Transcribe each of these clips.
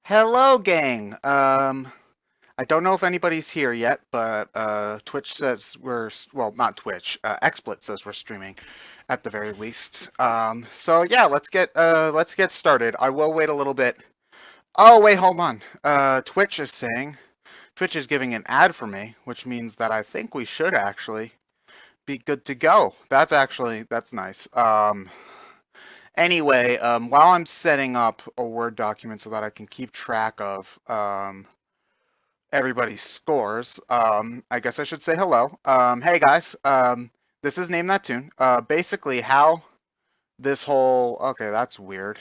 Hello, gang. I don't know if anybody's here yet, but Twitch says well, not Twitch. XSplit says we're streaming, at the very least. So yeah, let's get started. I will wait a little bit. Oh wait, hold on. Twitch is giving an ad for me, which means that I think we should actually be good to go. That's nice. Anyway, while I'm setting up a Word document so that I can keep track of everybody's scores, I guess I should say hello. Hey guys, this is Name That Tune. Basically, how this whole okay, that's weird.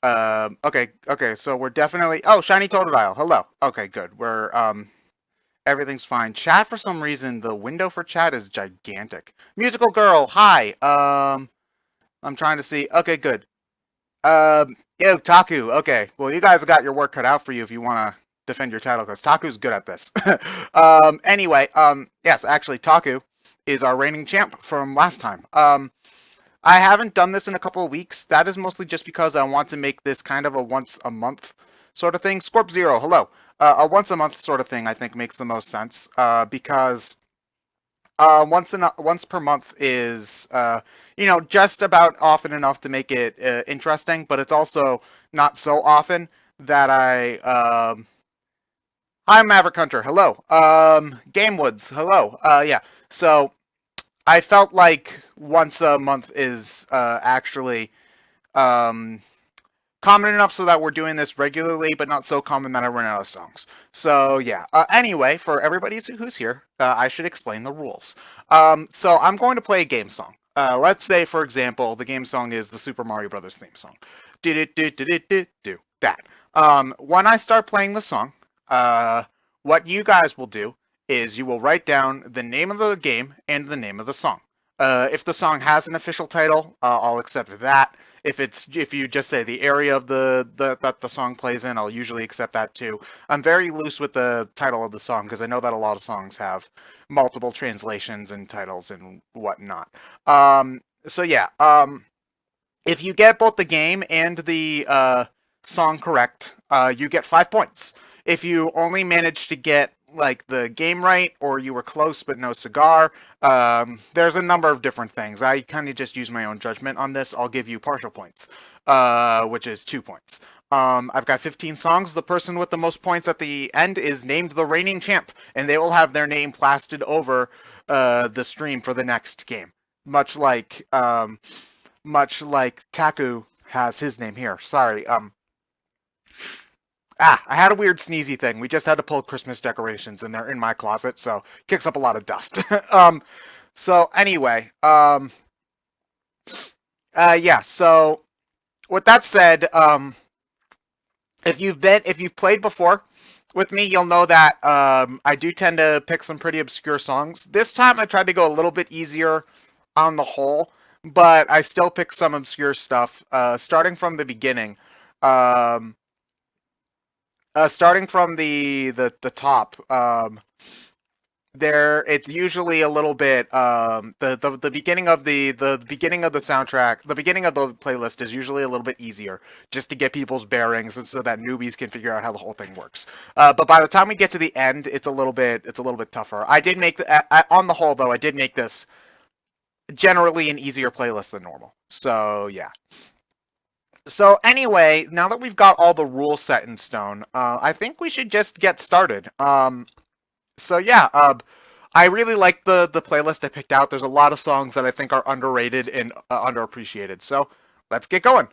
Okay, so we're definitely Shiny Totodile. Hello. Okay, good. We're everything's fine. Chat for some reason the window for chat is gigantic. Musical Girl, hi. I'm trying to see. Okay, good. Yo, Taku. Okay, well, you guys have got your work cut out for you if you want to defend your title, because Taku's good at this. Anyway, yes, actually, Taku is our reigning champ from last time. I haven't done this in a couple of weeks. That is mostly just because I want to make this kind of a once a month sort of thing. Scorp Zero, hello. A once a month sort of thing, I think, makes the most sense, because once per month is just about often enough to make it interesting, but it's also not so often that hi, Maverick Hunter, hello. Game Woods, hello. Yeah, so I felt like once a month is actually um, common enough so that we're doing this regularly, but not so common that I run out of songs. So yeah. Anyway, for everybody who's here, I should explain the rules. So I'm going to play a game song. Let's say, for example, the game song is the Super Mario Brothers theme song. Do that. When I start playing the song, what you guys will do is you will write down the name of the game and the name of the song. If the song has an official title, I'll accept that. If you just say the area of that the song plays in, I'll usually accept that too. I'm very loose with the title of the song because I know that a lot of songs have multiple translations and titles and whatnot. So yeah, if you get both the game and the song correct, you get 5 points. If you only manage to get like the game right, or you were close but no cigar, there's a number of different things. I kind of just use my own judgment on this. I'll give you partial points, which is 2 points. I've got 15 songs. The person with the most points at the end is named the reigning champ, and they will have their name plastered over the stream for the next game. Much like Taku has his name here. Sorry. I had a weird sneezy thing. We just had to pull Christmas decorations, and they're in my closet, so it kicks up a lot of dust. So anyway, yeah. So with that said, if you've played before with me, you'll know that I do tend to pick some pretty obscure songs. This time, I tried to go a little bit easier on the whole, but I still picked some obscure stuff. Starting from the beginning. Starting from the top, it's usually a little bit the beginning of the beginning of the soundtrack, the beginning of the playlist is usually a little bit easier just to get people's bearings and so that newbies can figure out how the whole thing works. But by the time we get to the end, it's a little bit tougher. I did make on the whole though, I did make this generally an easier playlist than normal. So yeah. So anyway, now that we've got all the rules set in stone, I think we should just get started. So yeah, I really like the playlist I picked out. There's a lot of songs that I think are underrated and underappreciated. So let's get going.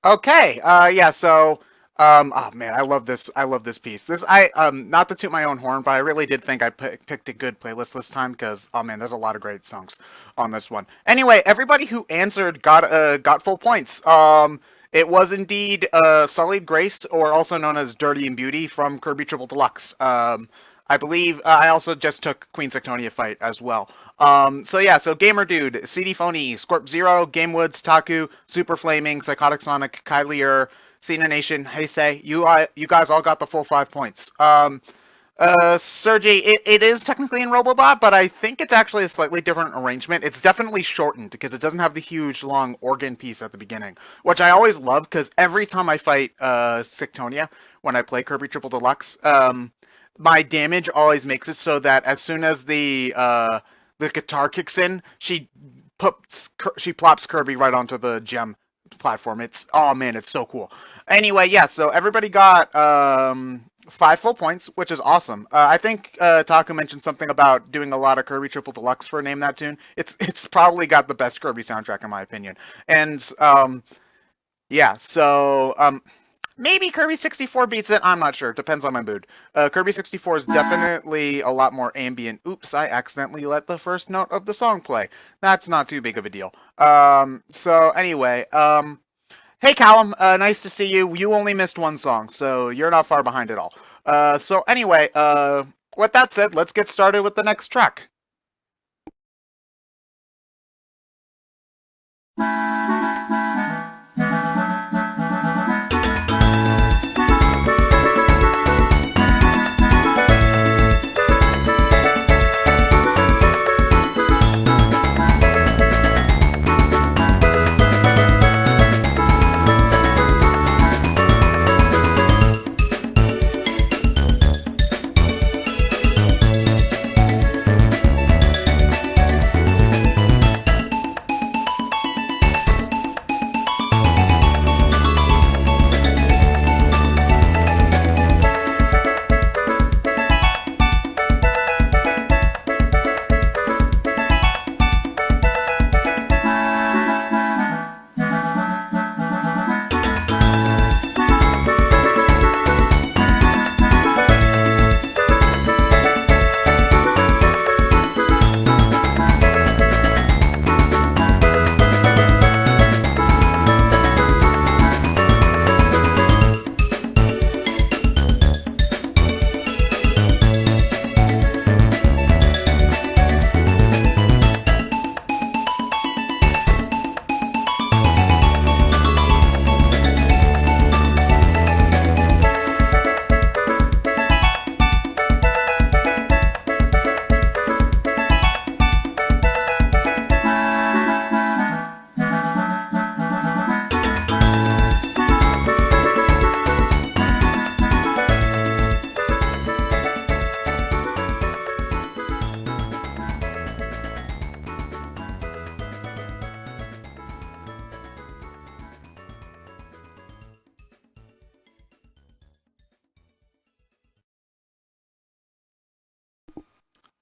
Okay. Yeah. So, oh man, I love this piece. Not to toot my own horn, but I really did think I picked a good playlist this time because, oh man, there's a lot of great songs on this one. Anyway, everybody who answered got full points. It was indeed Sullied Grace, or also known as Dirty and Beauty from Kirby Triple Deluxe. I believe I also just took Queen Sectonia fight as well. So yeah, so Gamer Dude, CD Phony, Scorp Zero, Gamewoods, Taku, Super Flaming, Psychotic Sonic, Kylier, Cena Nation, Hey Say, you guys all got the full 5 points. Sergey, it is technically in Robobot, but I think it's actually a slightly different arrangement. It's definitely shortened because it doesn't have the huge long organ piece at the beginning, which I always love because every time I fight Sectonia when I play Kirby Triple Deluxe, my damage always makes it so that as soon as the guitar kicks in, she plops Kirby right onto the gem platform. It's oh man, it's so cool. Anyway, yeah, so everybody got 5 full points, which is awesome. I think Taku mentioned something about doing a lot of Kirby Triple Deluxe for Name That Tune. It's probably got the best Kirby soundtrack in my opinion. And yeah, so maybe Kirby 64 beats it. I'm not sure. Depends on my mood. Kirby 64 is definitely a lot more ambient. Oops, I accidentally let the first note of the song play. That's not too big of a deal. So anyway, hey Callum, nice to see you. You only missed one song, so you're not far behind at all. So anyway, with that said, let's get started with the next track.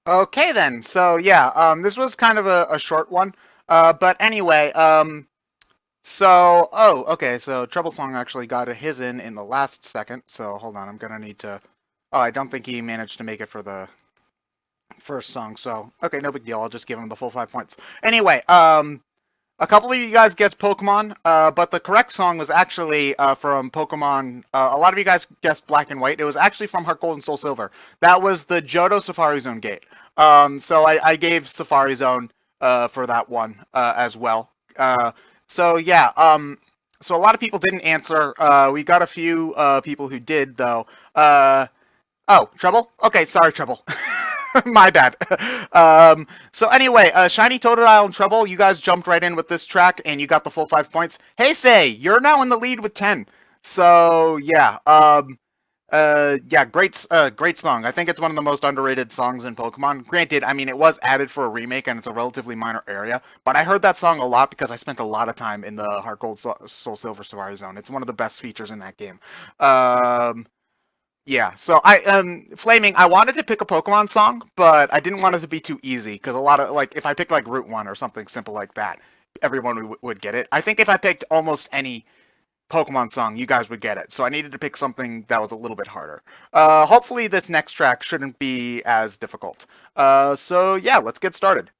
Okay then. So yeah, this was kind of a short one. But anyway, okay, so Trouble Song actually got his in the last second. So hold on, I'm gonna need to. Oh, I don't think he managed to make it for the first song. So okay, no big deal. I'll just give him the full 5 points. Anyway, a couple of you guys guessed Pokemon, but the correct song was actually from Pokemon. A lot of you guys guessed Black and White. It was actually from Heart Gold and Soul Silver. That was the Johto Safari Zone gate. So I gave Safari Zone for that one as well. So yeah, so a lot of people didn't answer. We got a few people who did though. Oh, Trouble? Okay, sorry, Trouble. My bad. So anyway, Shiny Totodile and Trouble, you guys jumped right in with this track, and you got the full 5 points. Hey, Say, you're now in the lead with 10. So yeah, yeah, great song. I think it's one of the most underrated songs in Pokemon. Granted, I mean, it was added for a remake, and it's a relatively minor area, but I heard that song a lot because I spent a lot of time in the Heart Gold Soul Silver Safari Zone. It's one of the best features in that game. Yeah, so Flaming, I wanted to pick a Pokemon song, but I didn't want it to be too easy, because a lot of, like, if I picked, like, Route 1 or something simple like that, everyone would get it. I think if I picked almost any Pokemon song, you guys would get it. So I needed to pick something that was a little bit harder. Hopefully this next track shouldn't be as difficult. So yeah, let's get started.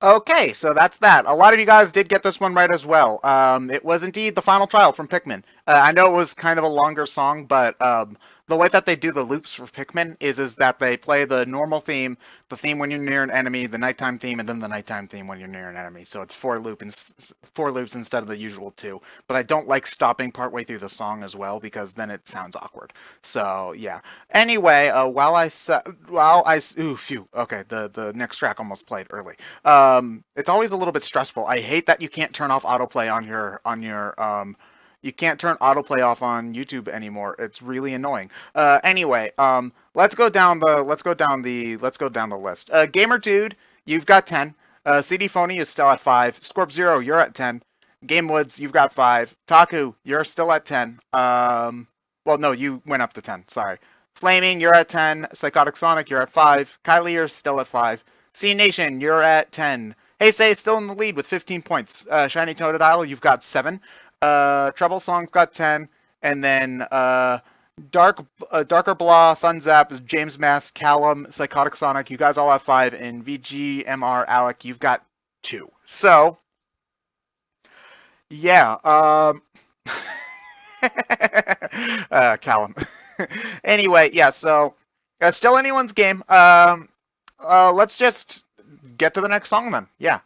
Okay, so that's that. A lot of you guys did get this one right as well. It was indeed the final trial from Pikmin. I know it was kind of a longer song, but the way that they do the loops for Pikmin is that they play the normal theme, the theme when you're near an enemy, the nighttime theme, and then the nighttime theme when you're near an enemy. So it's four loops instead of the usual two. But I don't like stopping partway through the song as well because then it sounds awkward. So yeah. Anyway, ooh, phew. Okay, the next track almost played early. It's always a little bit stressful. I hate that you can't turn off autoplay you can't turn autoplay off on YouTube anymore. It's really annoying. Anyway, let's go down the list. Gamer Dude, you've got 10. CD Phony is still at 5. Scorp Zero, you're at 10. Game Woods, you've got 5. Taku, you're still at 10. Well, no, you went up to 10. Sorry. Flaming, you're at 10. Psychotic Sonic, you're at 5. Kylie, you're still at 5. C Nation, you're at 10. Hey Say is still in the lead with 15 points. Shiny Totodile, you've got 7. Trouble Song's got 10. And then Darker Blah, Thunzap, James Mass, Callum, Psychotic Sonic, you guys all have 5. And VGMR Alec, you've got 2. So, yeah. Callum. Anyway, yeah, so still anyone's game. Let's just get to the next song then. Yeah.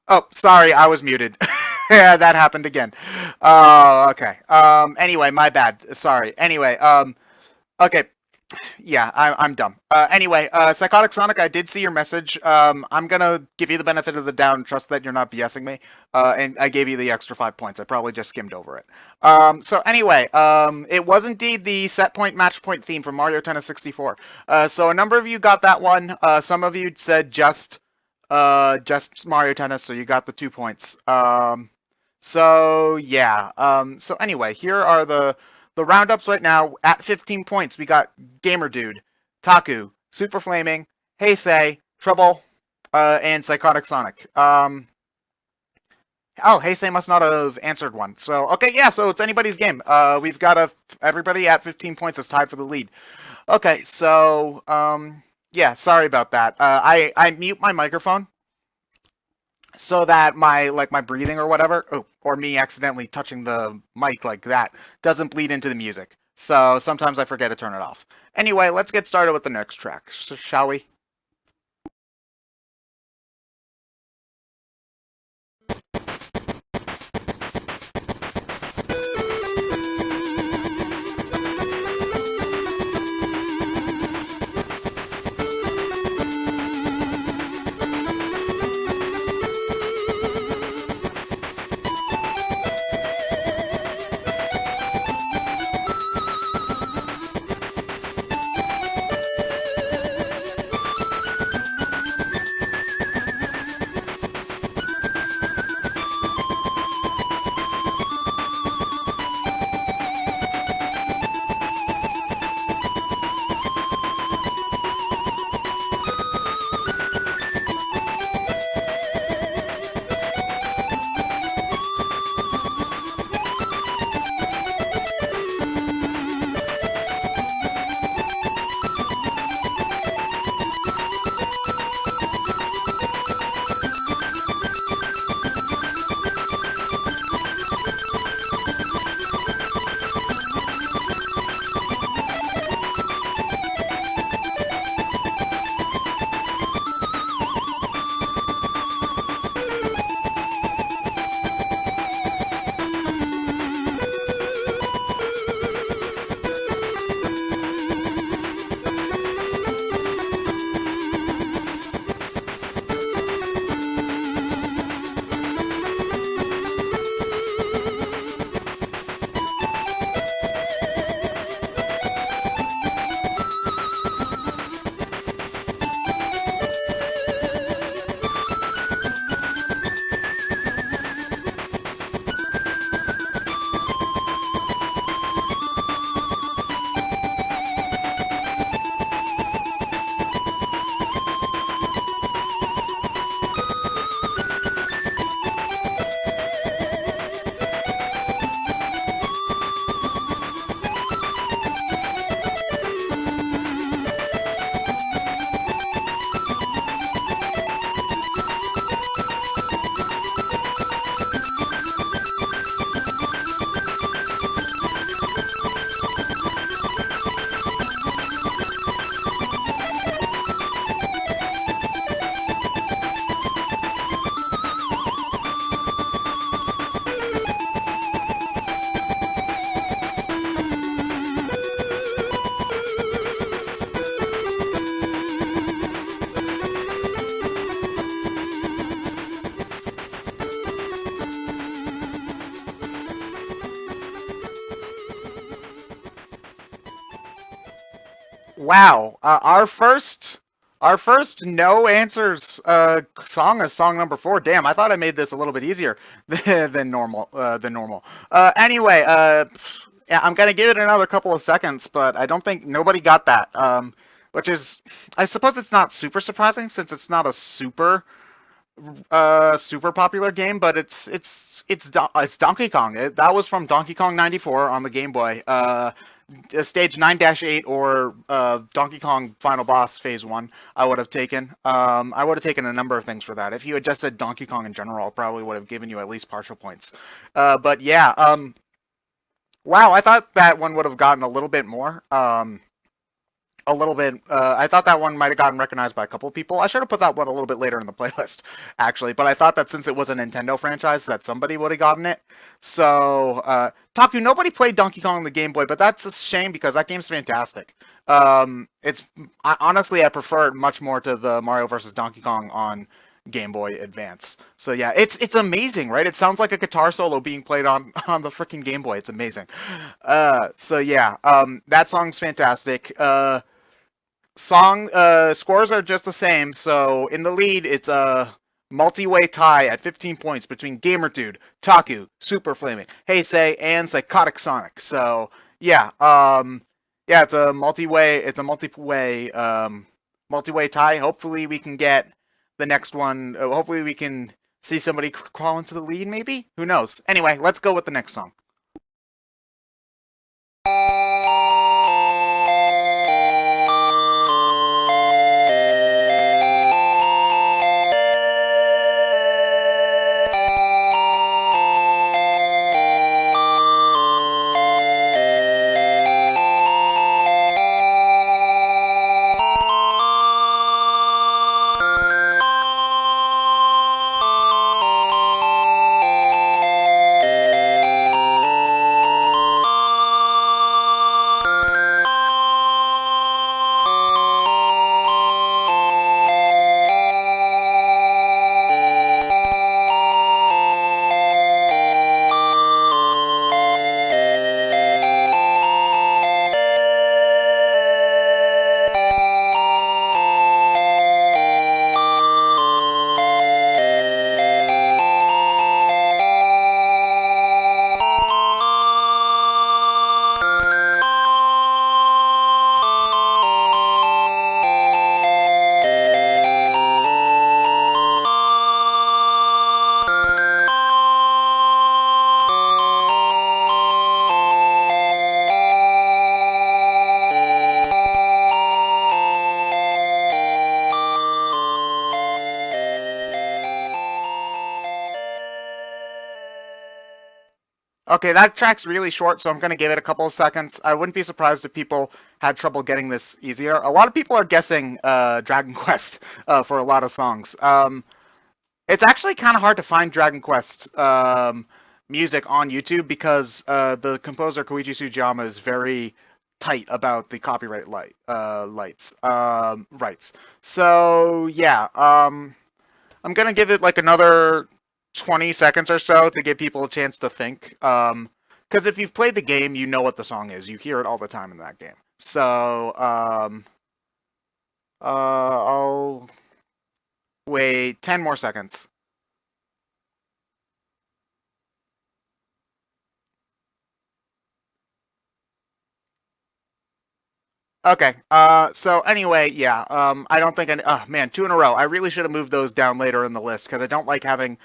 Oh, sorry, I was muted. Yeah, that happened again. Okay. Anyway, my bad. Sorry. Anyway, okay. Yeah, I'm dumb. Anyway, Psychotic Sonic, I did see your message. I'm gonna give you the benefit of the doubt and trust that you're not BSing me. And I gave you the extra 5 points. I probably just skimmed over it. So anyway, it was indeed the set point match point theme from Mario Tennis 64. So a number of you got that one. Some of you said just Mario Tennis, so you got the 2 points. So yeah. So anyway, here are the roundups right now. At 15 points, we got Gamer Dude, Taku, Super Flaming, Heisei, Trouble, and Psychotic Sonic. Oh, Heisei must not have answered one. So, okay, yeah, so it's anybody's game. We've got everybody at 15 points is tied for the lead. Okay, so, yeah, sorry about that. I mute my microphone so that my breathing or whatever, or me accidentally touching the mic like that, doesn't bleed into the music. So sometimes I forget to turn it off. Anyway, let's get started with the next track, shall we? Wow, our first no answers song is song number 4. Damn, I thought I made this a little bit easier than normal. Anyway, yeah, I'm gonna give it another couple of seconds, but I don't think nobody got that. Which is, I suppose it's not super surprising since it's not a super popular game, but it's Donkey Kong. That was from Donkey Kong 94 on the Game Boy. Stage 9-8 or Donkey Kong Final Boss Phase 1, I would have taken. I would have taken a number of things for that. If you had just said Donkey Kong in general, I probably would have given you at least partial points. But yeah, wow, I thought that one would have gotten a little bit more. A little bit. I thought that one might have gotten recognized by a couple of people. I should have put that one a little bit later in the playlist, actually. But I thought that since it was a Nintendo franchise, that somebody would have gotten it. So, Taku, nobody played Donkey Kong on the Game Boy, but that's a shame because that game's fantastic. Honestly, I prefer it much more to the Mario vs. Donkey Kong on Game Boy Advance. So yeah, it's amazing, right? It sounds like a guitar solo being played on the freaking Game Boy. It's amazing. So yeah, that song's fantastic. Scores are just the same. So in the lead, it's a multi-way tie at 15 points between Gamer Dude, Taku, Super Flaming, Heisei, and Psychotic Sonic. So yeah, yeah, multi-way tie. Hopefully we can get the next one. Hopefully we can see somebody crawl into the lead. Maybe, who knows? Anyway, let's go with the next song. Okay, that track's really short, so I'm gonna give it a couple of seconds. I wouldn't be surprised if people had trouble getting this easier. A lot of people are guessing Dragon Quest for a lot of songs. It's actually kind of hard to find Dragon Quest music on YouTube because the composer Koichi Sugiyama is very tight about the copyright rights. So yeah, I'm gonna give it like another 20 seconds or so to give people a chance to think. Because if you've played the game, you know what the song is. You hear it all the time in that game. So I'll wait 10 more seconds. Okay. So anyway, yeah. I don't think any. Oh man, two in a row. I really should have moved those down later in the list because I don't like having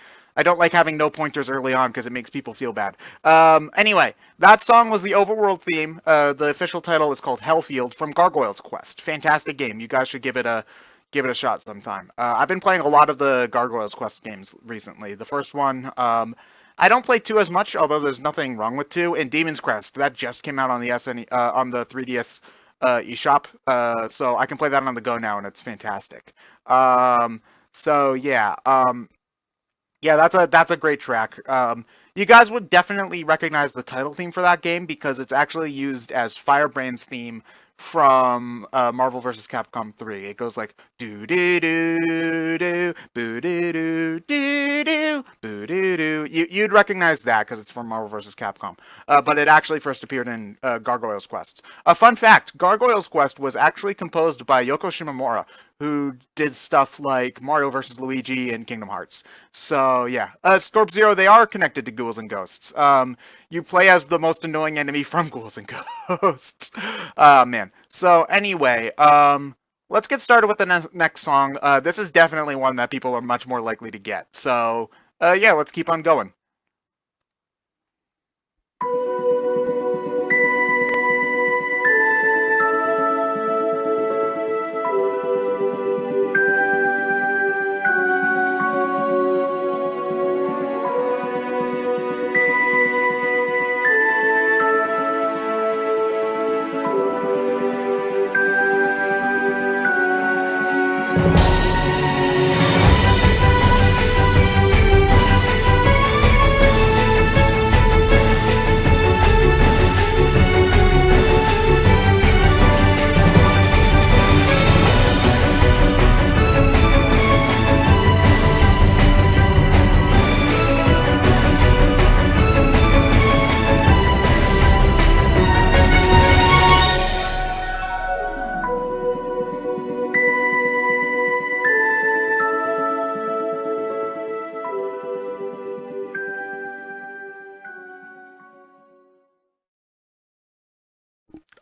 no pointers early on because it makes people feel bad. Anyway, that song was the overworld theme. The official title is called Hellfield from Gargoyle's Quest. Fantastic game. You guys should give it a shot sometime. I've been playing a lot of the Gargoyle's Quest games recently. The first one, I don't play two as much, although there's nothing wrong with two. And Demon's Crest that just came out on the on the 3DS eShop, so I can play that on the go now, and it's fantastic. So yeah, yeah, that's a great track. You guys would definitely recognize the title theme for that game because it's actually used as Firebrand's theme from Marvel vs. Capcom 3. It goes like do do do do boo do do do do boo do do. You'd recognize that because it's from Marvel vs. Capcom, but it actually first appeared in Gargoyle's Quest. A fun fact: Gargoyle's Quest was actually composed by Yoko Shimomura, who did stuff like Mario vs. Luigi and Kingdom Hearts. So yeah, Scorp Zero, they are connected to Ghouls and Ghosts. You play as the most annoying enemy from Ghouls and Ghosts. Man. So anyway, let's get started with the next song. This is definitely one that people are much more likely to get. So yeah, let's keep on going.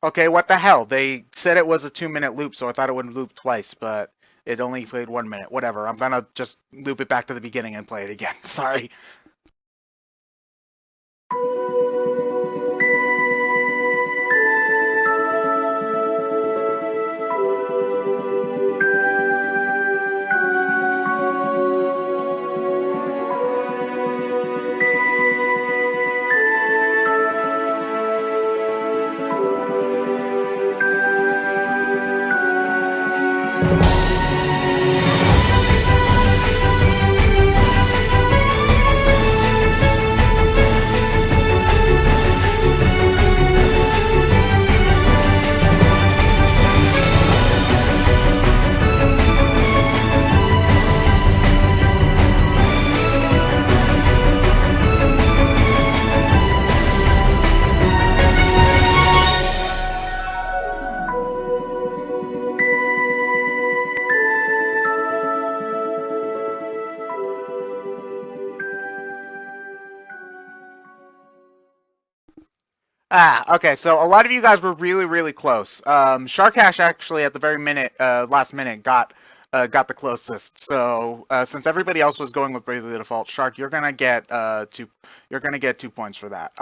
Okay, what the hell? They said it was a 2 minute loop, so I thought it would loop twice, but it only played 1 minute. Whatever. I'm gonna just loop it back to the beginning and play it again. Sorry. Ah, okay. So a lot of you guys were really, really close. Shark Hash actually at the very last minute, got got the closest. So since everybody else was going with Bravely Default, Shark, you're gonna get 2. You're gonna get 2 points for that.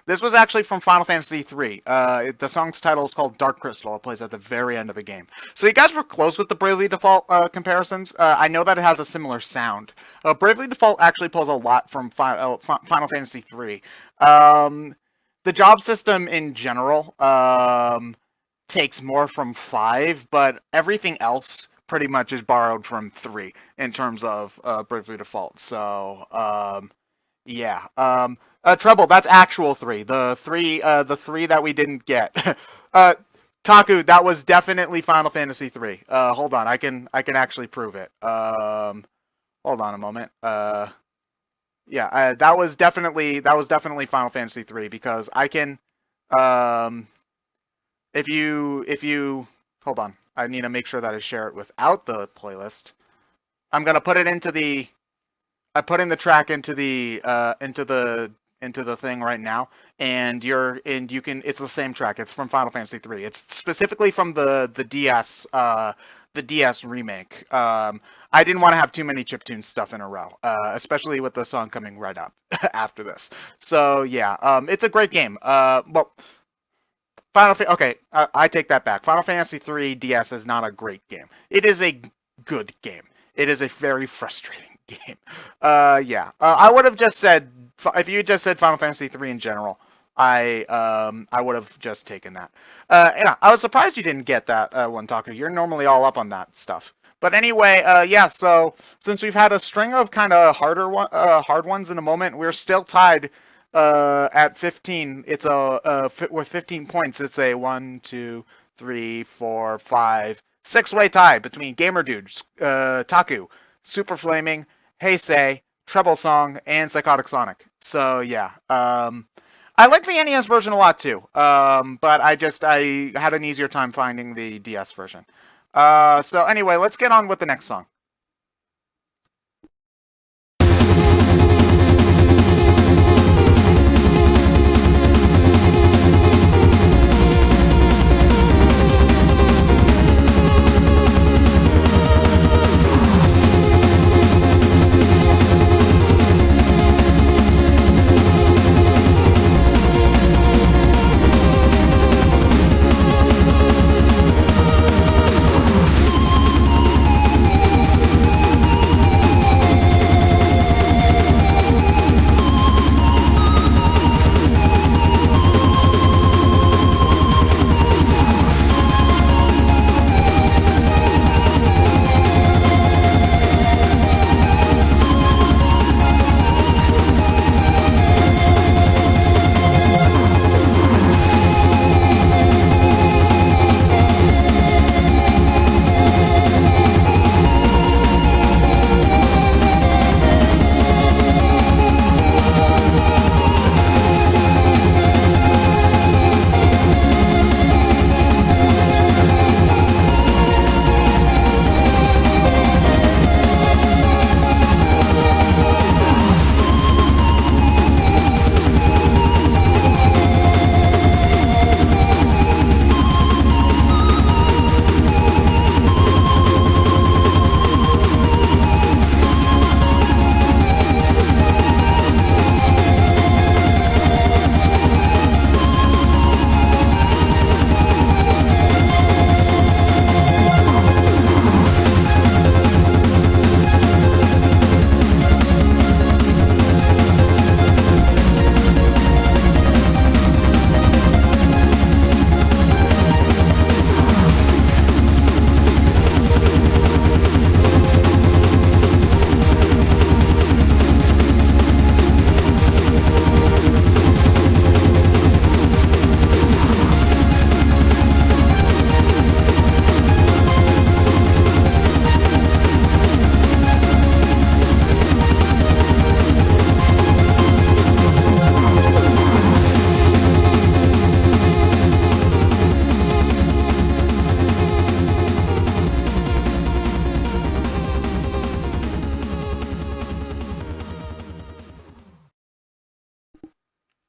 This was actually from Final Fantasy III. The song's title is called Dark Crystal. It plays at the very end of the game. So you guys were close with the Bravely Default comparisons. I know that it has a similar sound. Bravely Default actually pulls a lot from Final Fantasy III. The job system in general takes more from 5, but everything else pretty much is borrowed from 3 in terms of Bravely Default. So yeah. Treble, that's actual 3. The 3 that we didn't get. Taku, that was definitely Final Fantasy 3. Hold on, I can actually prove it. Hold on a moment. Yeah, that was definitely Final Fantasy 3 because I can if you hold on, I need to make sure that I share it without the playlist. I'm gonna put it into the I put in the track into the thing right now, and you can it's the same track. It's from Final Fantasy 3. It's specifically from the DS remake. I didn't want to have too many chiptune stuff in a row, especially with the song coming right up after this. So yeah, it's a great game. Well, okay, I take that back. Final Fantasy 3 DS is not a great game. It is a good game. It is a very frustrating game. Yeah. I would have just said, if you just said Final Fantasy 3 in general, I would have just taken that. Yeah, I was surprised you didn't get that one, Taku. You're normally all up on that stuff. But anyway, yeah, so since we've had a string of kind of hard ones in a moment, we're still tied at 15. It's with 15 points. It's a 1, 2, 3, 4, 5, 6-way tie between Gamer Dude, Taku, Super Flaming, Heisei, Treble Song, and Psychotic Sonic. So yeah, I like the NES version a lot too, but I had an easier time finding the DS version. So anyway, let's get on with the next song.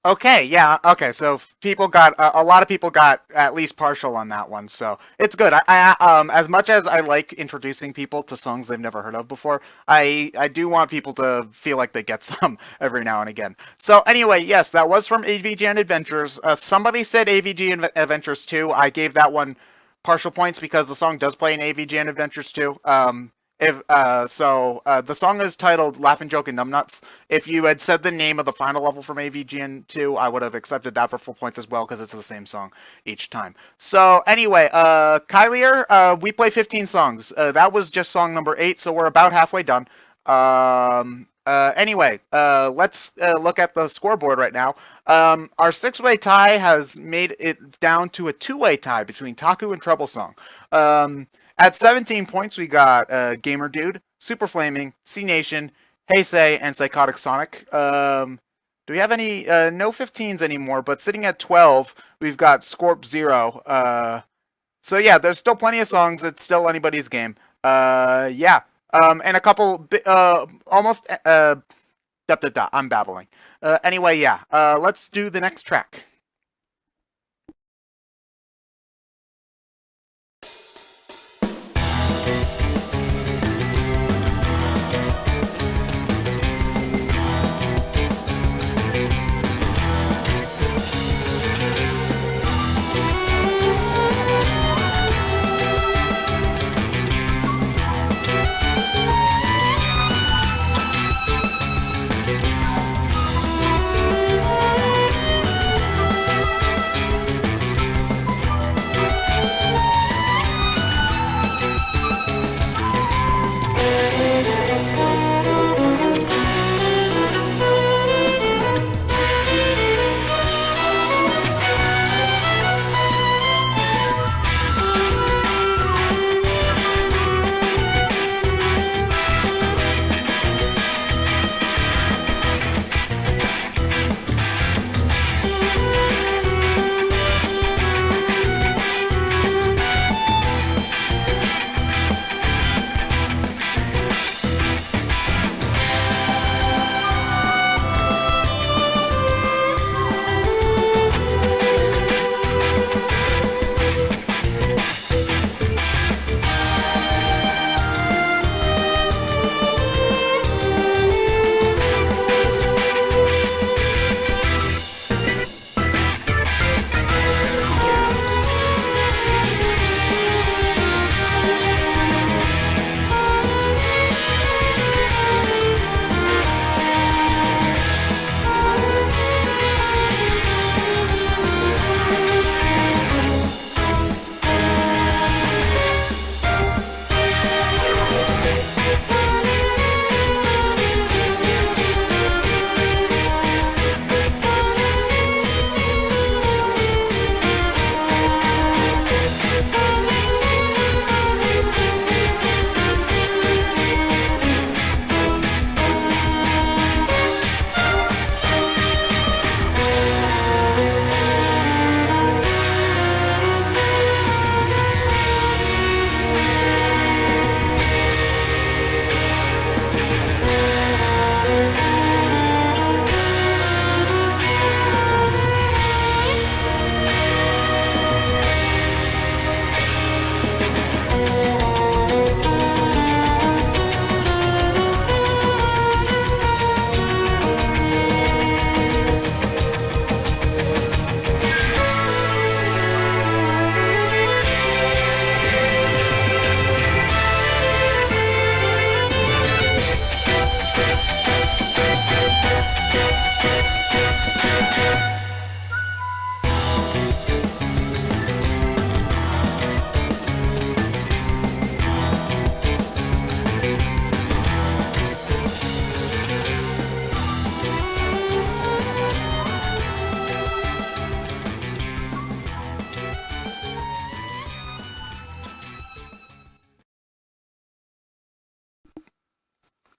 Okay, yeah, okay. So people got a lot of people got at least partial on that one, so it's good. As much as I like introducing people to songs they've never heard of before, I do want people to feel like they get some every now and again. So anyway, yes, that was from AVGN Adventures. Somebody said AVGN Adventures 2. I gave that one partial points because the song does play in AVGN Adventures 2. If the song is titled "Laugh and Joke and Numbnuts." If you had said the name of the final level from AVGN 2, I would have accepted that for full points as well because it's the same song each time. So anyway, Kylier, we play 15 songs. That was just song number 8, so we're about halfway done. Let's look at the scoreboard right now. Our six-way tie has made it down to a two-way tie between Taku and Troublesong. At 17 points, we got Gamer Dude, Super Flaming, C Nation, Heisei, and Psychotic Sonic. Do we have any? No 15s anymore, but sitting at 12, we've got Scorp Zero. So yeah, there's still plenty of songs. It's still anybody's game. Yeah. And a couple, almost, I'm babbling. Anyway, yeah. Let's do the next track.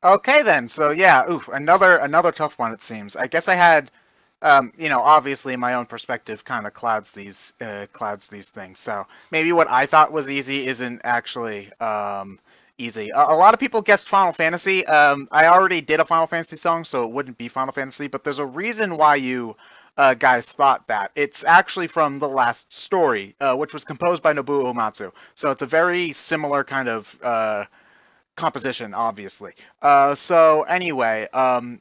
Okay then. So yeah, oof, another tough one it seems. I guess I had obviously my own perspective kind of clouds these things. So maybe what I thought was easy isn't actually easy. A lot of people guessed Final Fantasy. I already did a Final Fantasy song, so it wouldn't be Final Fantasy, but there's a reason why you guys thought that. It's actually from the last story, which was composed by Nobuo Uematsu. So it's a very similar kind of composition, obviously. So anyway,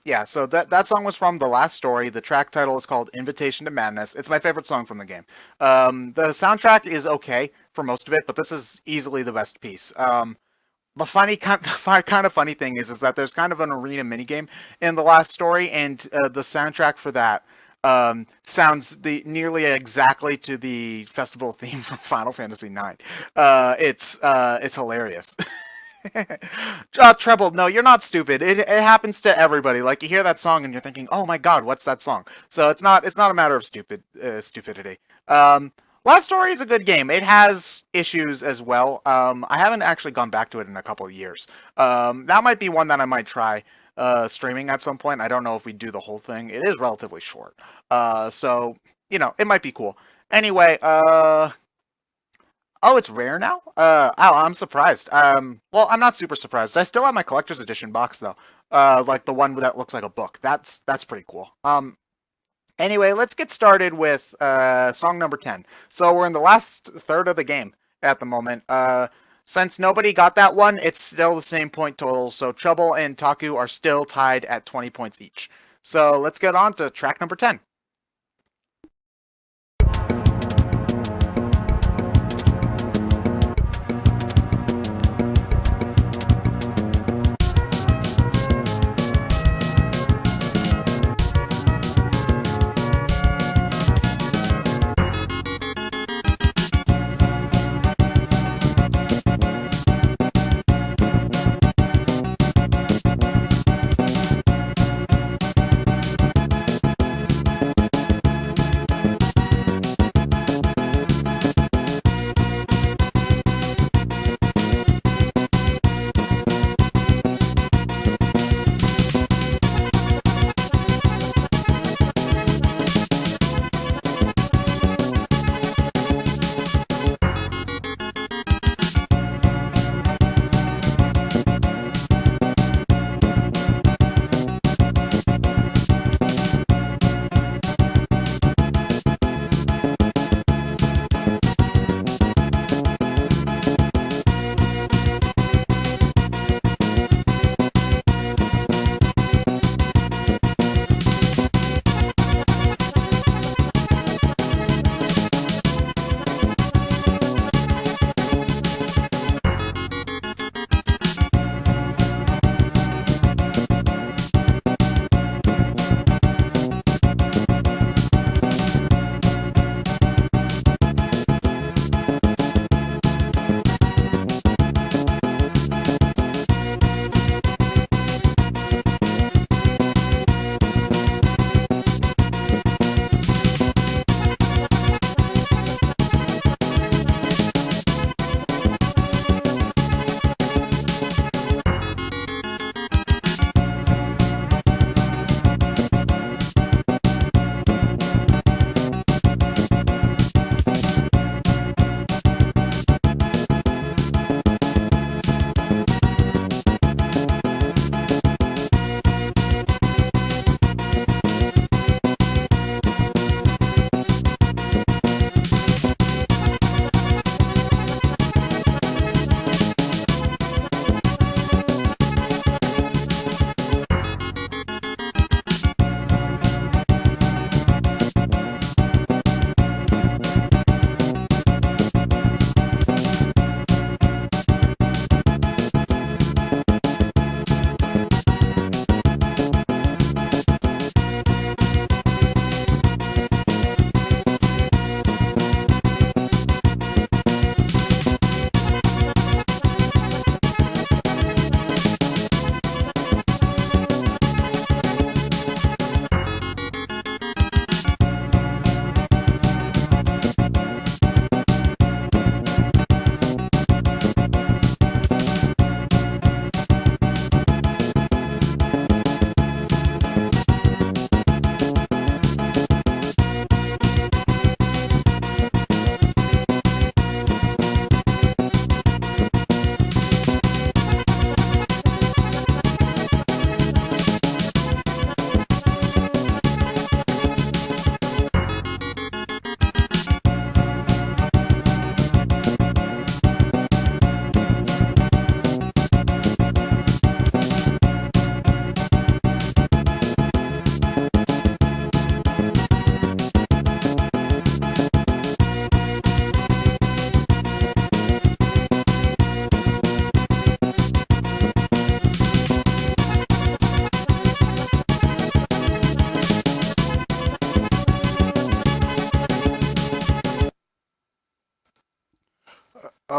yeah, so that song was from the last story. The track title is called Invitation to Madness. It's my favorite song from the game. The soundtrack is okay for most of it, but this is easily the best piece. The kind of funny thing is that there's kind of an arena minigame in the last story, and the soundtrack for that sounds nearly exactly to the festival theme from Final Fantasy IX. It's hilarious. Treble, no, you're not stupid. It happens to everybody. Like, you hear that song and you're thinking, "Oh my God, what's that song?" So it's not a matter of stupidity. Last Story is a good game. It has issues as well. I haven't actually gone back to it in a couple of years. That might be one that I might try streaming at some point. I don't know if we do the whole thing. It is relatively short. So, it might be cool. Anyway, oh, it's rare now? Oh, I'm surprised. Well, I'm not super surprised. I still have my collector's edition box though. Like the one that looks like a book. That's pretty cool. Anyway, let's get started with song number 10. So we're in the last third of the game at the moment. Since nobody got that one, it's still the same point total. So Trouble and Taku are still tied at 20 points each. So let's get on to track number 10.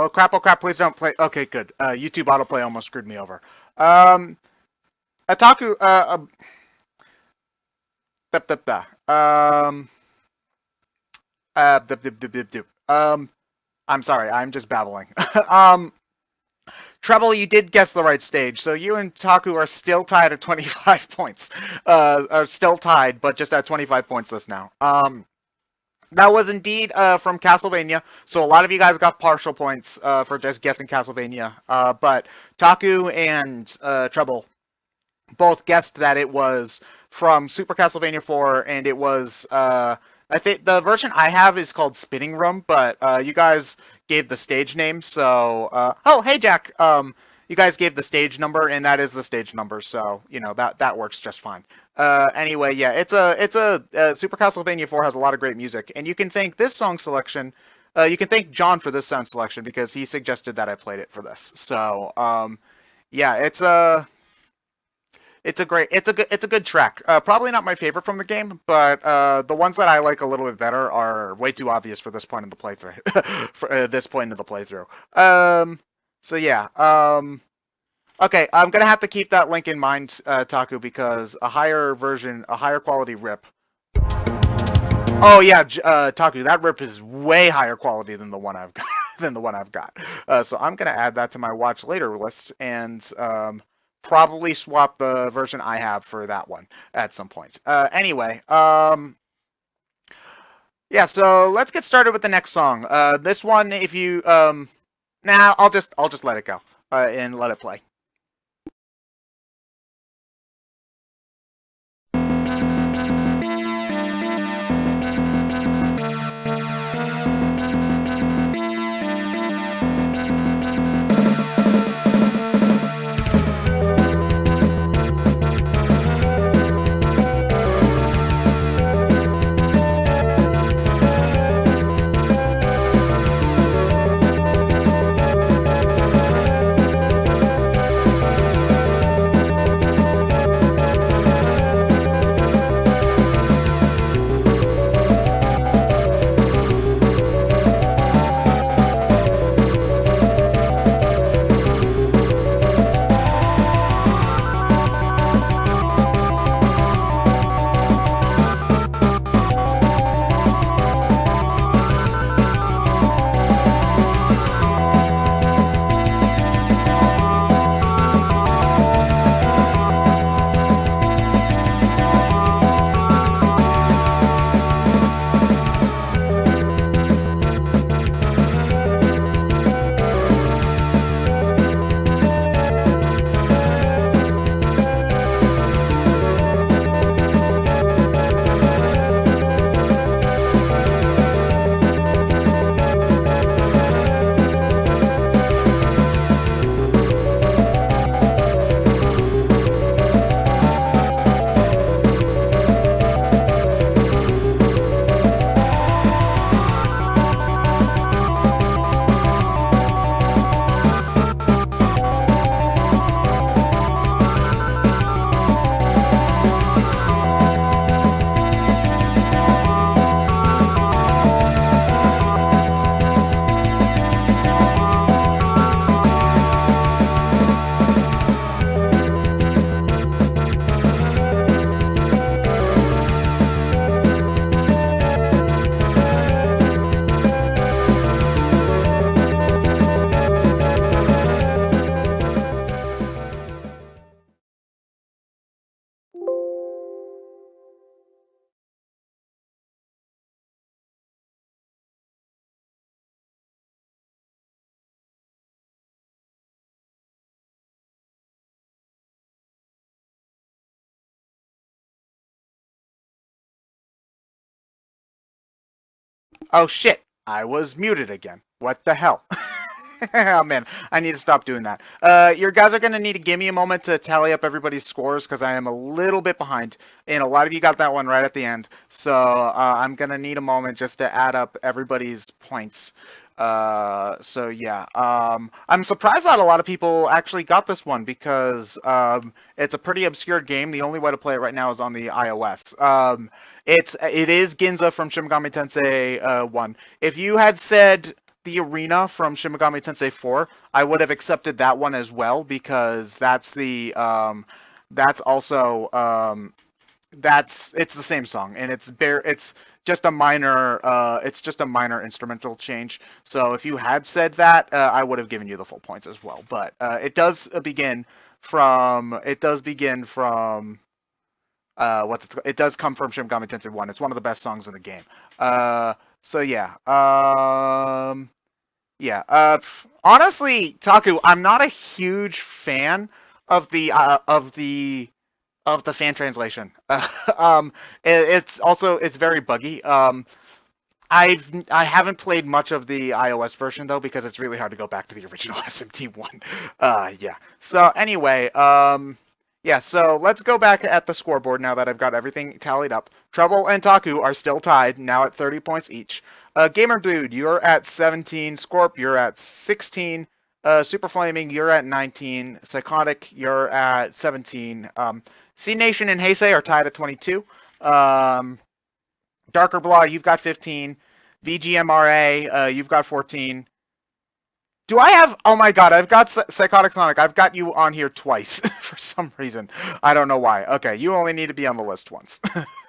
oh crap, please don't play. Okay, good. YouTube autoplay almost screwed me over. Taku, I'm sorry, I'm just babbling. Treble, you did guess the right stage, so you and Taku are still tied at 25 points. Are still tied, but just at 25 points this now. That was indeed from Castlevania, so a lot of you guys got partial points for just guessing Castlevania. But Taku and Treble both guessed that it was from Super Castlevania 4, and it was, I think the version I have is called Spinning Room, but you guys gave the stage name, so, oh, hey Jack, you guys gave the stage number, and that is the stage number, so, you know, that works just fine. Anyway, yeah, it's a Super Castlevania 4 has a lot of great music, and you can thank this song selection, you can thank John for this sound selection, because he suggested that I played it for this, so, yeah, it's a good track. Probably not my favorite from the game, but the ones that I like a little bit better are way too obvious for this point in the playthrough. For this point in the playthrough. So yeah. Okay, I'm gonna have to keep that link in mind, Taku, because a higher quality rip. Oh yeah, Taku, that rip is way higher quality than the one I've got. So I'm gonna add that to my watch later list and probably swap the version I have for that one at some point. Anyway, yeah, so let's get started with the next song. This one, if you, nah, I'll just let it go, and let it play. Oh shit, I was muted again. What the hell? Oh man, I need to stop doing that. You guys are going to need to give me a moment to tally up everybody's scores because I am a little bit behind. And a lot of you got that one right at the end. So I'm going to need a moment just to add up everybody's points. So yeah, I'm surprised that a lot of people actually got this one because it's a pretty obscure game. The only way to play it right now is on the iOS. It is Ginza from Shin Megami Tensei 1. If you had said the arena from Shin Megami Tensei 4, I would have accepted that one as well, because that's also it's the same song, and it's just a minor instrumental change. So if you had said that, I would have given you the full points as well. But it does begin from it does come from Shin Megami Tensei 1. It's one of the best songs in the game. So yeah. Honestly, Taku, I'm not a huge fan of the fan translation. It's very buggy. I haven't played much of the iOS version though, because it's really hard to go back to the original SMT one. Yeah. So anyway, yeah. So let's go back at the scoreboard now that I've got everything tallied up. Trouble and Taku are still tied now at 30 points each. Gamer Dude, you're at 17. Scorp, you're at 16. Super Flaming, you're at 19. Psychotic, you're at 17. C Nation and Heisei are tied at 22. Darker Blood, you've got 15. VGMRA, you've got 14. Do I have... Oh my god, I've got Psychotic Sonic. I've got you on here twice for some reason. I don't know why. Okay, you only need to be on the list once.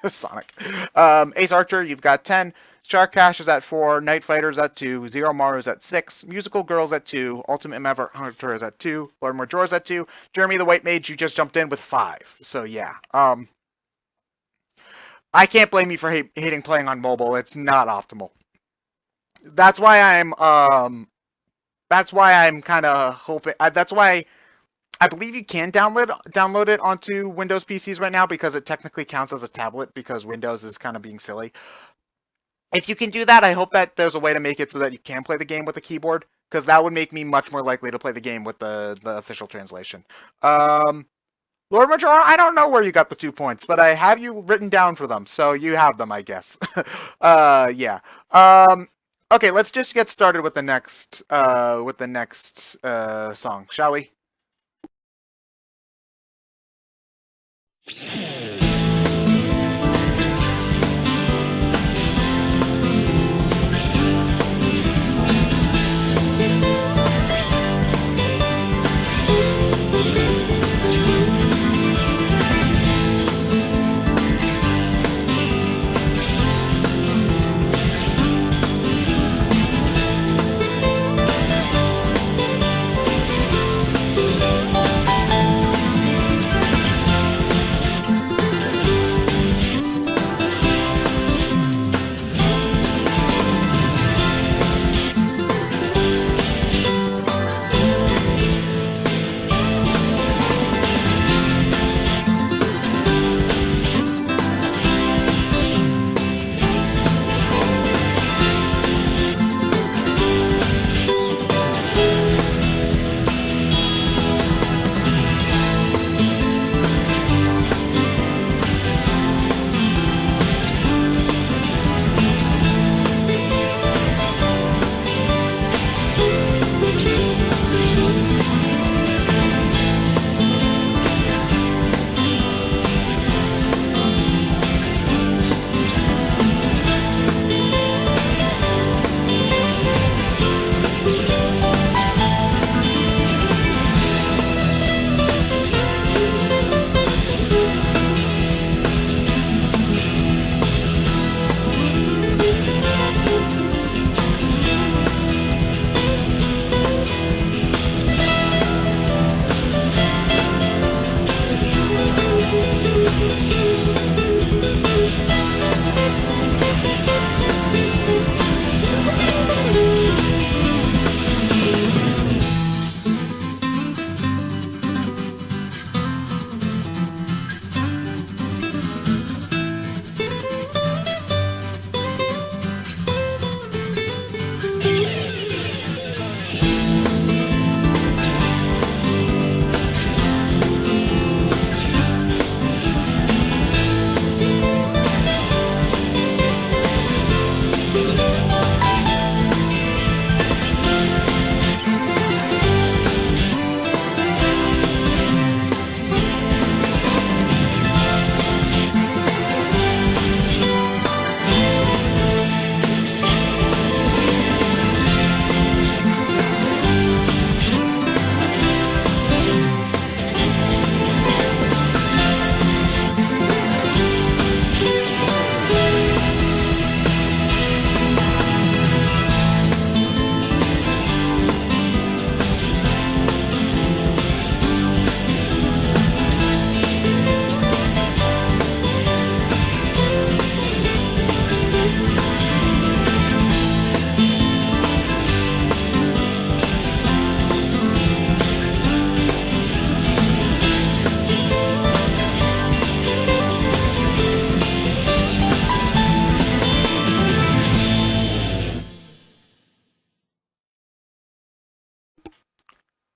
Sonic. Ace Archer, you've got 10. Shark Cash is at 4. Night Fighter is at 2. Zero Maru is at 6. Musical Girls at 2. Ultimate Maverick Hunter is at 2. Lord Major is at 2. Jeremy the White Mage, you just jumped in with 5. So yeah. I can't blame you for hating playing on mobile. It's not optimal. That's why I'm kind of hoping. That's why I believe you can download it onto Windows PCs right now, because it technically counts as a tablet, because Windows is kind of being silly. If you can do that, I hope that there's a way to make it so that you can play the game with a keyboard, because that would make me much more likely to play the game with the official translation. Lord Major, I don't know where you got the 2 points, but I have you written down for them, so you have them, I guess. Yeah. Okay, let's just get started with the next song, shall we?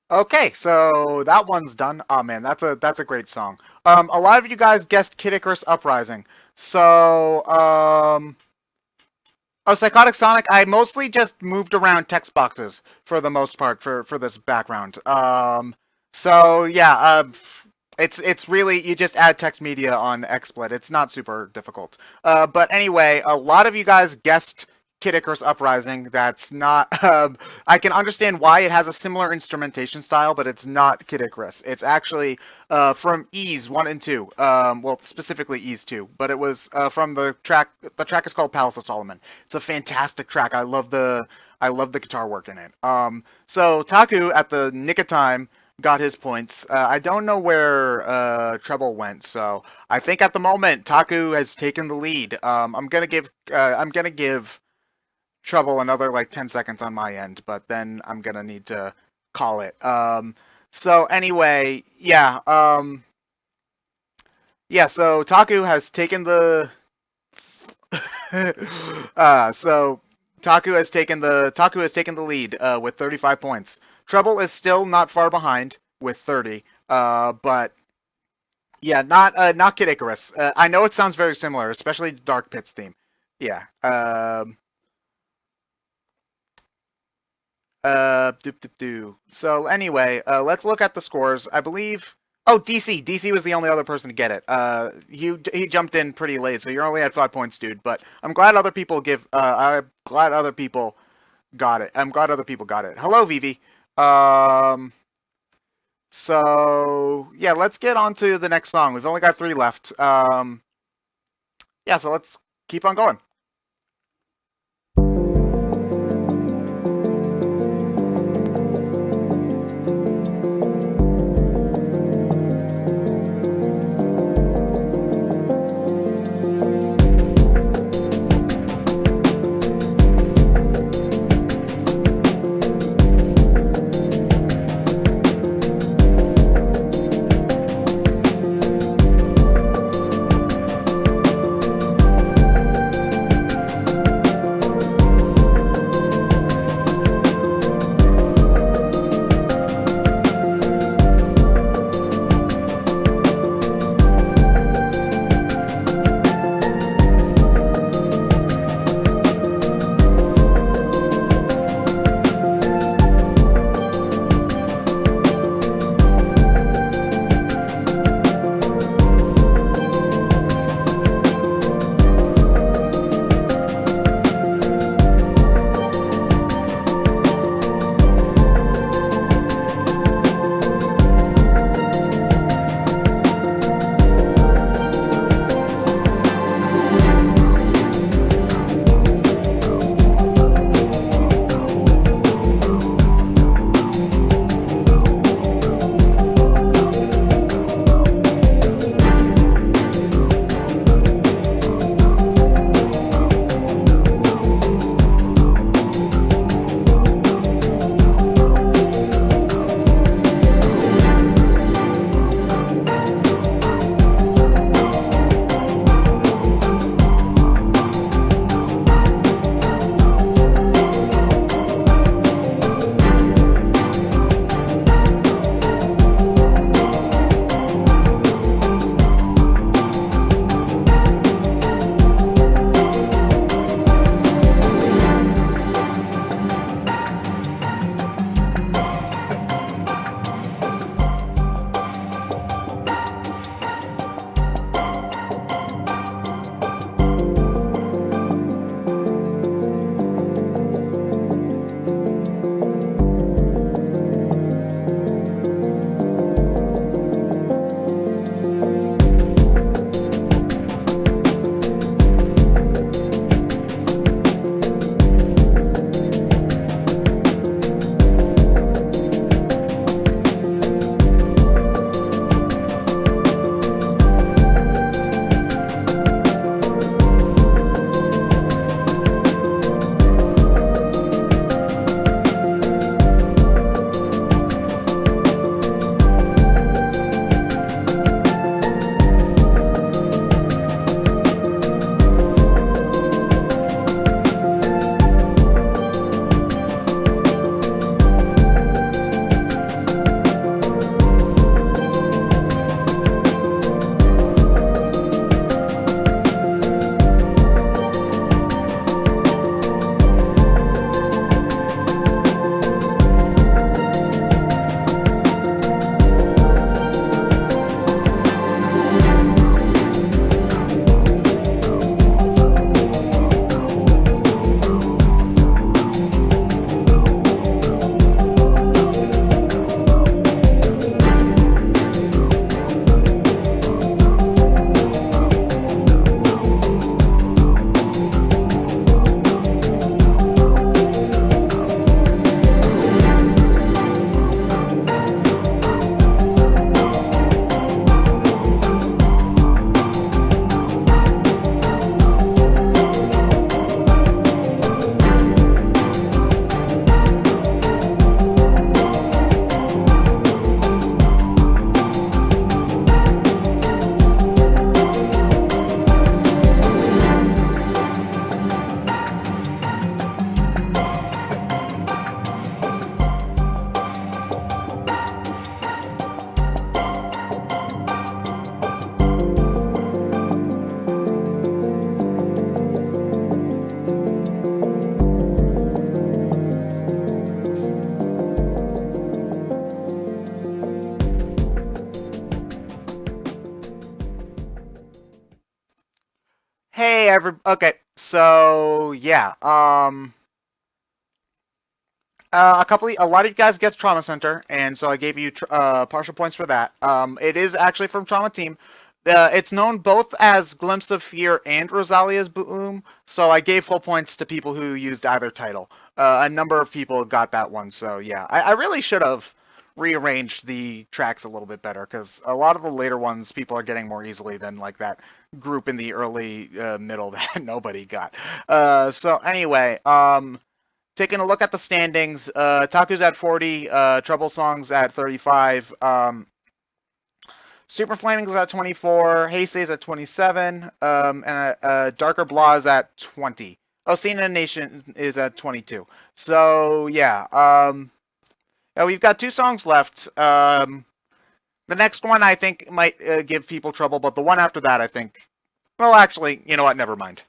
Okay, so that one's done. Oh man, that's a great song. A lot of you guys guessed Kid Icarus Uprising. So, oh, Psychotic Sonic. I mostly just moved around text boxes for the most part for this background. So yeah, it's really you just add text media on XSplit. It's not super difficult. But anyway, a lot of you guys guessed Kid Icarus Uprising. That's not. I can understand why it has a similar instrumentation style, but it's not Kid Icarus. It's actually from Ease 1 and 2. Well, specifically Ease 2, but it was from the track. The track is called Palace of Solomon. It's a fantastic track. I love the guitar work in it. So Taku at the nick of time got his points. I don't know where Treble went, so I think at the moment Taku has taken the lead. I'm gonna give Treble another like 10 seconds on my end, but then I'm gonna need to call it. So anyway, yeah, yeah. So Taku has taken the. So Taku has taken the lead with 35 points. Treble is still not far behind with 30. But yeah, not Kid Icarus. I know it sounds very similar, especially Dark Pit's theme. Yeah. Doop doop doo. So anyway, let's look at the scores. I believe. Oh, DC. DC was the only other person to get it. He jumped in pretty late, so you're only at 5 points, dude. But I'm glad other people give. I'm glad other people got it. I'm glad other people got it. Hello, Vivi. Um. So yeah, let's get on to the next song. We've only got three left. Yeah, so let's keep on going. Okay, so yeah, a lot of you guys guessed Trauma Center, and so I gave you partial points for that. It is actually from Trauma Team. It's known both as Glimpse of Fear and Rosalia's Bloom, so I gave full points to people who used either title. A number of people got that one, so yeah, I really should have rearranged the tracks a little bit better because a lot of the later ones people are getting more easily than like that group in the early middle that nobody got. So anyway, taking a look at the standings, Taku's at 40, Trouble Songs at 35, Super Flaming's at 24, Heisei's at 27, and Darker Blah is at 20. Oh, Cena Nation is at 22. So, yeah, we've got 2 songs left. The next one I think might give people trouble, but the one after that I think... Well, actually, you know what? Never mind.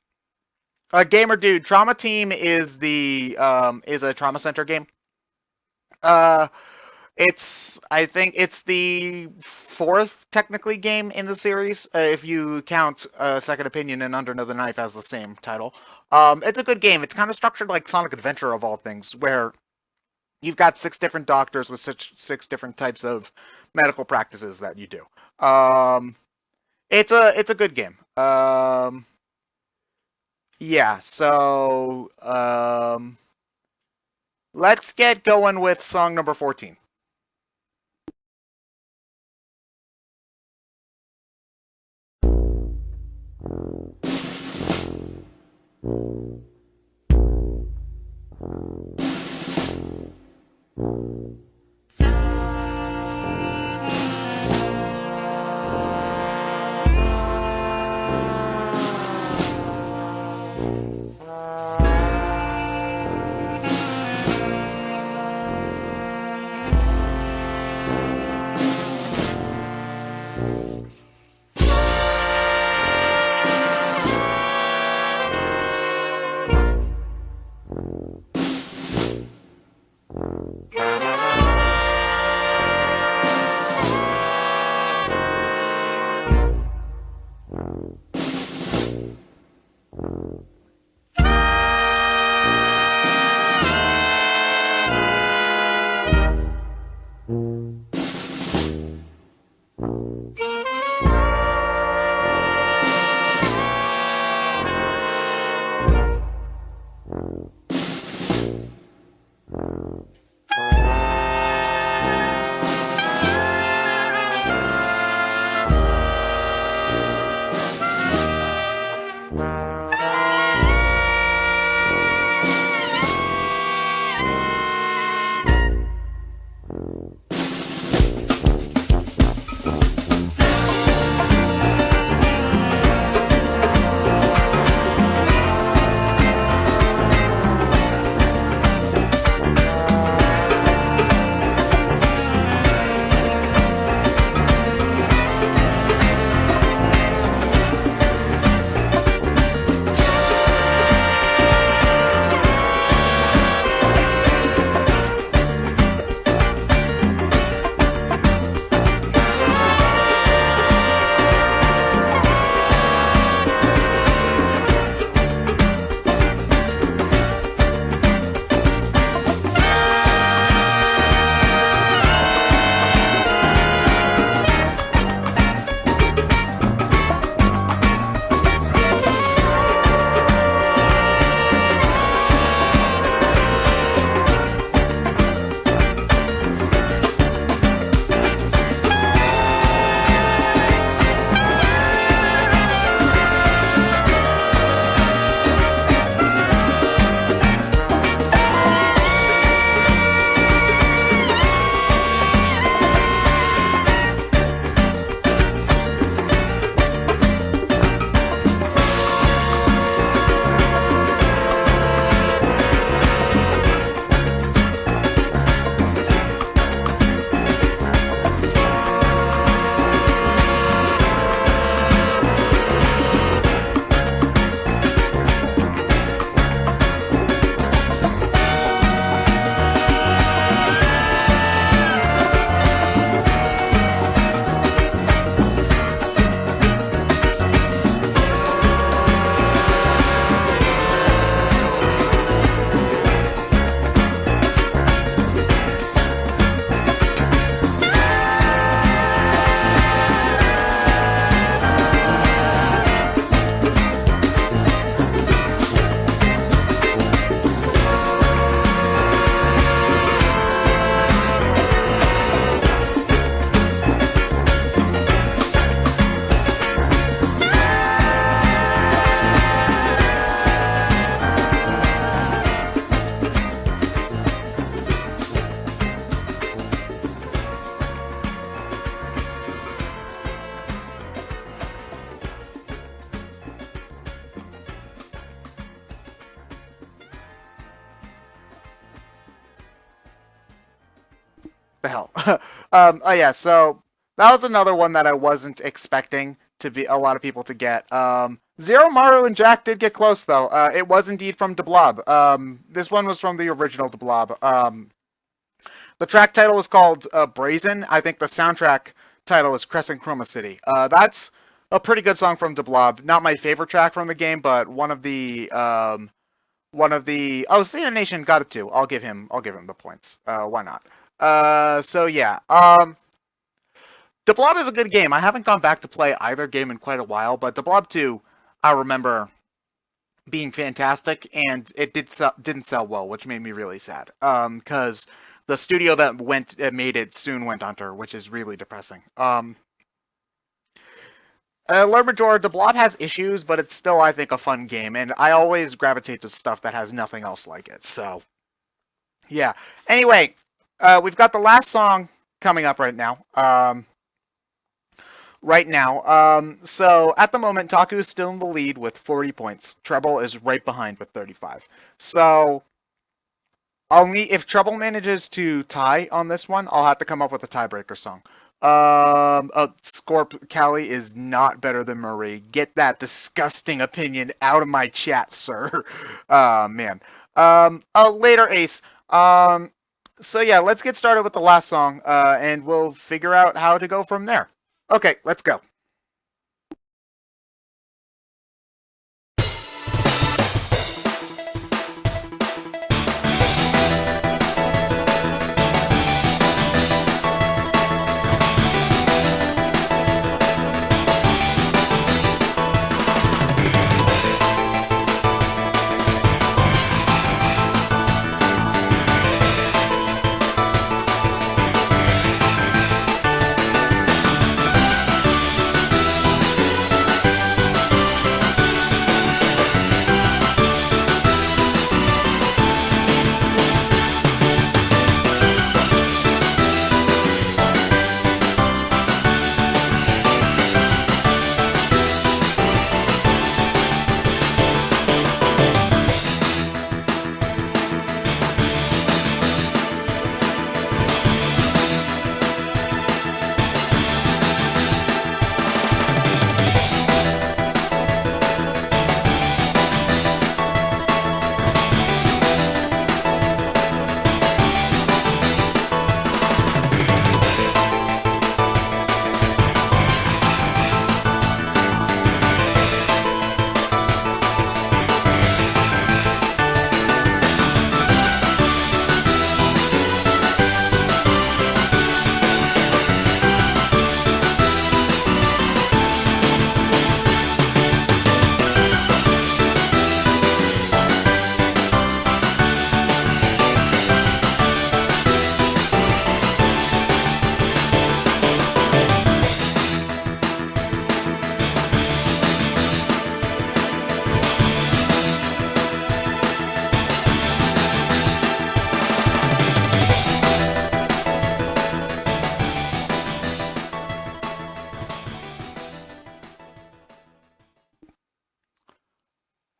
Gamer Dude, Trauma Team is a Trauma Center game. I think it's the 4th technically game in the series, if you count Second Opinion and Under Another Knife as the same title. It's a good game. It's kind of structured like Sonic Adventure of all things, where you've got 6 different doctors with 6 different types of medical practices that you do. It's a good game. Yeah, so let's get going with song number 14. the hell? Oh yeah, so that was another one that I wasn't expecting to be a lot of people to get. Zero, Maru, and Jack did get close though. It was indeed from the Blob. This one was from the original the Blob. The track title is called Brazen. I think the soundtrack title is Crescent Chroma City. That's a pretty good song from the Blob. Not my favorite track from the game, but one of the oh, Cena Nation got it too. I'll give him the points. Why not? So yeah. The Blob is a good game. I haven't gone back to play either game in quite a while, but the Blob 2, I remember being fantastic, and it didn't sell well, which made me really sad. Because the studio that made it soon went under, which is really depressing. Major, the Blob has issues, but it's still, I think, a fun game, and I always gravitate to stuff that has nothing else like it. So, yeah. Anyway, we've got the last song coming up right now. So at the moment, Taku is still in the lead with 40 points. Treble is right behind with 35. So if Treble manages to tie on this one, I'll have to come up with a tiebreaker song. Scorp Callie is not better than Marie. Get that disgusting opinion out of my chat, sir. Man. Later, Ace. So yeah, let's get started with the last song, and we'll figure out how to go from there. Okay, let's go.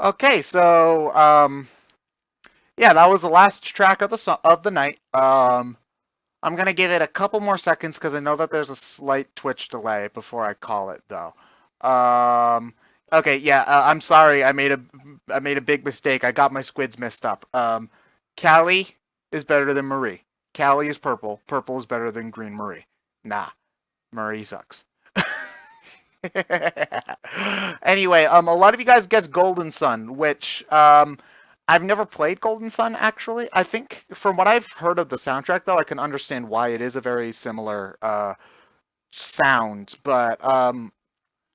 Okay, so yeah, that was the last track of the night. I'm gonna give it a couple more seconds because I know that there's a slight Twitch delay before I call it, though. Okay, yeah, I'm sorry. I made a big mistake. I got my squids messed up. Callie is better than Marie. Callie is purple. Purple is better than green Marie. Nah, Marie sucks. Anyway, a lot of you guys guessed Golden Sun, which I've never played Golden Sun, actually. I think from what I've heard of the soundtrack, though, I can understand why it is a very similar sound, but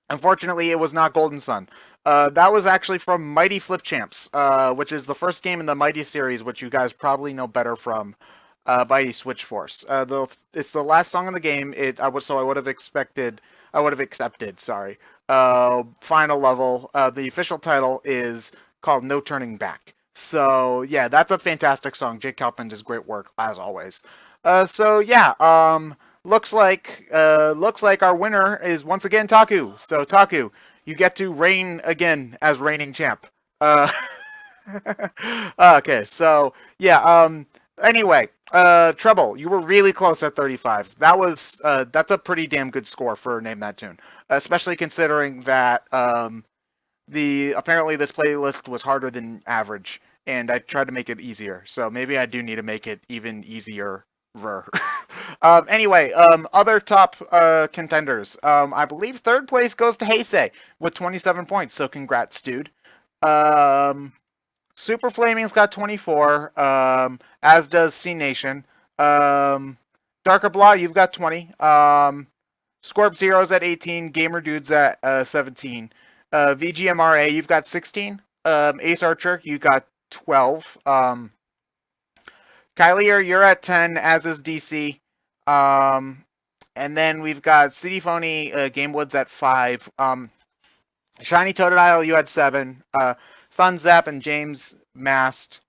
unfortunately, it was not Golden Sun. That was actually from Mighty Flip Champs, which is the first game in the Mighty series, which you guys probably know better from Mighty Switch Force. It's the last song in the game. I would have accepted. Sorry. Final level. The official title is called No Turning Back. So yeah, that's a fantastic song. Jake Kalpin does great work as always. So yeah. Looks like our winner is once again Taku. So Taku, you get to reign again as reigning champ. Okay, so yeah. Anyway, Treble, you were really close at 35. That's a pretty damn good score for Name That Tune, especially considering that apparently this playlist was harder than average, and I tried to make it easier. So maybe I do need to make it even easier. Anyway, other top contenders. I believe third place goes to Heisei with 27 points. So congrats, dude. Super Flaming's got 24, as does C Nation. Darker Blah, you've got 20. Scorp Zero's at 18. Gamer Dude's at 17. VGMRA, you've got 16. Ace Archer, you got 12. Kylier, you're at 10, as is DC. And then we've got City Phony, Gamewoods at 5. Shiny Totodile, you had 7. Thunzap and James Mast,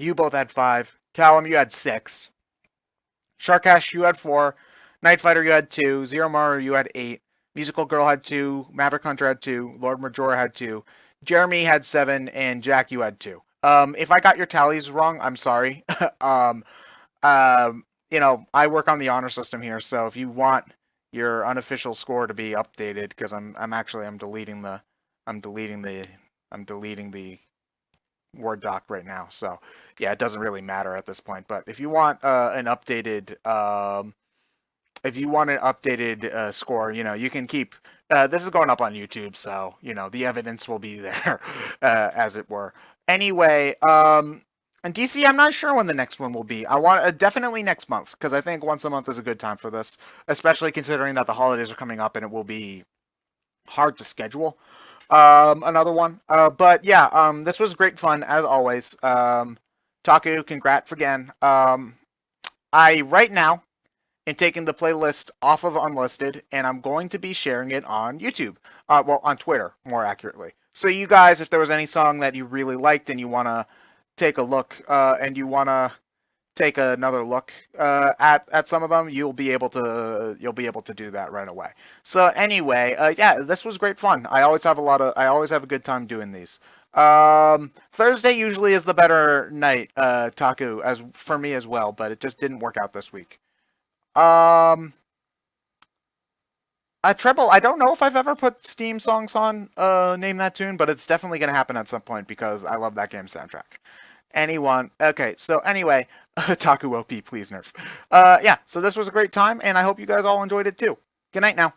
you both had 5. Callum, you had 6. Sharkash, you had 4. Night Fighter, you had 2. Zero Maru, you had 8. Musical Girl had 2. Maverick Hunter had 2. Lord Majora had 2. Jeremy had 7, and Jack, you had 2. If I got your tallies wrong, I'm sorry. I work on the honor system here, so if you want your unofficial score to be updated, because I'm deleting the Word doc right now. So yeah, it doesn't really matter at this point. But if you want an updated score, you can keep. This is going up on YouTube, so the evidence will be there, as it were. Anyway, and DC, I'm not sure when the next one will be. I want definitely next month, because I think once a month is a good time for this, especially considering that the holidays are coming up and it will be hard to schedule another one. But yeah, this was great fun as always. Taku, congrats again. I right now am taking the playlist off of Unlisted, and I'm going to be sharing it on YouTube. Well, on Twitter, more accurately. So you guys, if there was any song that you really liked and you want to take a look, and you want to take another look at some of them, you'll be able to do that right away. So anyway, yeah, this was great fun. I always have a good time doing these. Thursday usually is the better night, Taku, as for me as well, but it just didn't work out this week. Treble, I don't know if I've ever put Steam songs on Name That Tune, but it's definitely going to happen at some point because I love that game's soundtrack. Okay, so anyway, Taku OP, please nerf. Yeah, so this was a great time, and I hope you guys all enjoyed it too. Good night now.